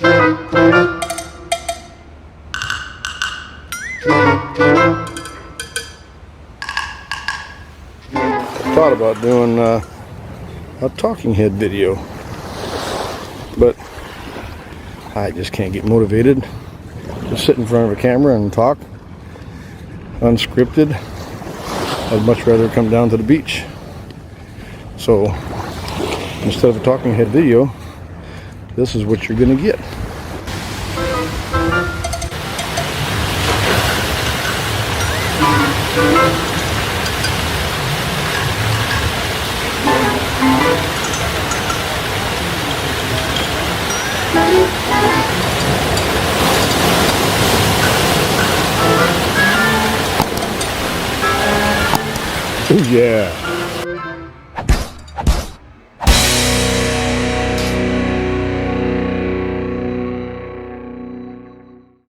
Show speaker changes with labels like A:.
A: Thought about doing a talking head video, but I just can't get motivated to sit in front of a camera and talk unscripted. I'd much rather come down to the beach. So instead of a talking head video, this is what you're gonna get. Oh yeah.